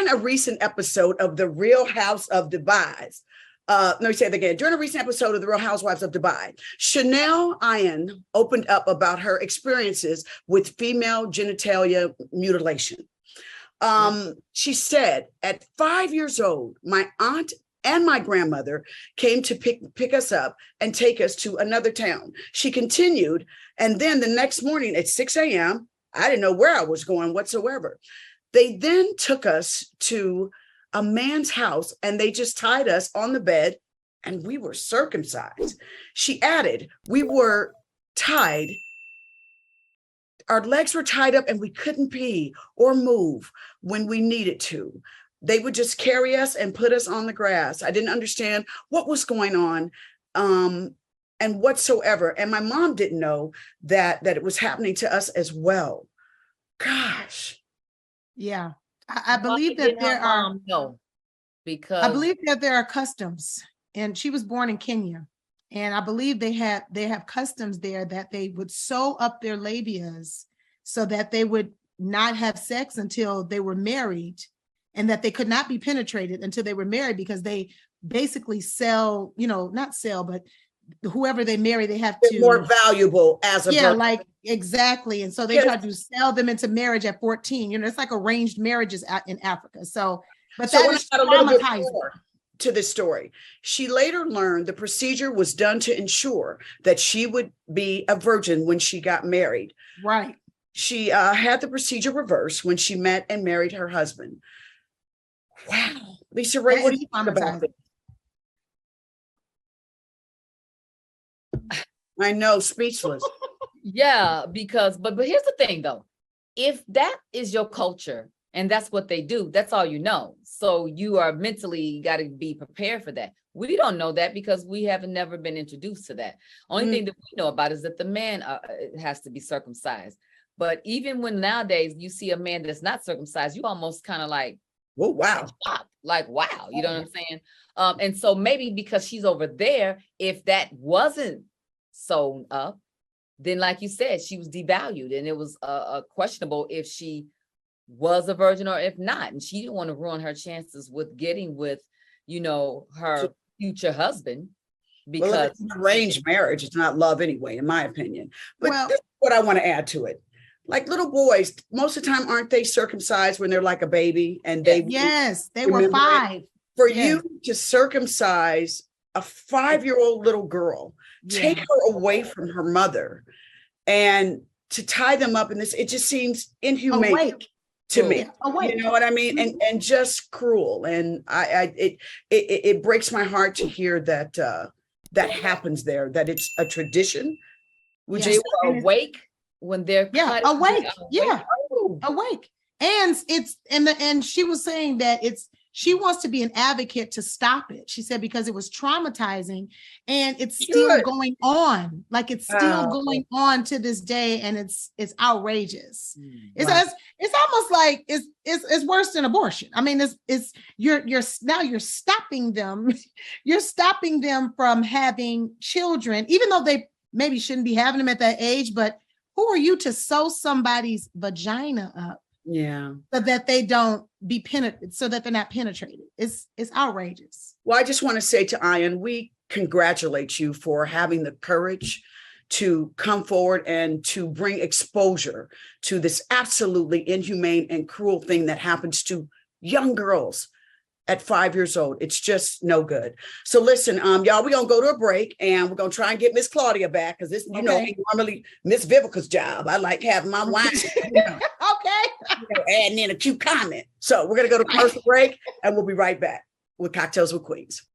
during a recent episode of The Real House of Dubai, let me say it again. During a recent episode of The Real Housewives of Dubai, Chanel Ayan opened up about her experiences with female genitalia mutilation. She said, at 5 years old, my aunt and my grandmother came to pick us up and take us to another town. She continued, and then the next morning at 6 a.m., I didn't know where I was going whatsoever. They then took us to a man's house and they just tied us on the bed and we were circumcised. She added, we were tied. Our legs were tied up and we couldn't pee or move when we needed to. They would just carry us and put us on the grass. I didn't understand what was going on and whatsoever. And my mom didn't know that it was happening to us as well. Gosh. Yeah. I believe that there are because I believe that there are customs, and she was born in Kenya, and I believe they have customs there that they would sew up their labias so that they would not have sex until they were married, and that they could not be penetrated until they were married, because they basically sell, not sell, but whoever they marry, they have to more valuable as a virgin. Like exactly. And so they try to sell them into marriage at 14. It's like arranged marriages in Africa. So, but that is traumatizing to this story. She later learned the procedure was done to ensure that she would be a virgin when she got married. Right. She had the procedure reversed when she met and married her husband. Wow. Lisa Ray, what do you think about this? I know, speechless. Yeah, but here's the thing though. If that is your culture and that's what they do, that's all you know. So you are mentally got to be prepared for that. We don't know that because we haven't never been introduced to that. Only thing that we know about is that the man has to be circumcised. But even when nowadays you see a man that's not circumcised, you almost kind of like, oh, wow. Like, wow, you know what I'm saying? And so maybe because she's over there, if that wasn't sewn up, then like you said, she was devalued, and it was questionable if she was a virgin or if not. And she didn't want to ruin her chances with getting with, her future husband, because it's an arranged marriage. It's not love anyway, in my opinion. But this is what I want to add to it. Like little boys, most of the time, aren't they circumcised when they're like a baby? And they were 5. For you to circumcise a 5-year-old little girl, take her away from her mother, and to tie them up in this, it just seems inhumane to me. You know what I mean? And just cruel. And it breaks my heart to hear that that happens there, that it's a tradition. Would you awake when they're awake? Awake. And she was saying that she wants to be an advocate to stop it. She said, because it was traumatizing and it's still going on. Like it's still going on to this day. And it's outrageous. It's almost like it's worse than abortion. I mean, you're stopping them. You're stopping them from having children, even though they maybe shouldn't be having them at that age. But who are you to sew somebody's vagina up? Yeah. So that they don't be penetrated, so that they're not penetrated. It's outrageous. Well, I just want to say to Ayan, we congratulate you for having the courage to come forward and to bring exposure to this absolutely inhumane and cruel thing that happens to young girls at 5 years old. It's just no good. So listen, y'all, we're gonna go to a break and we're gonna try and get Miss Claudia back, because this, ain't normally Miss Vivica's job. I like having my wine. Adding in a cute comment. So we're gonna go to commercial break and we'll be right back with Cocktails with Queens.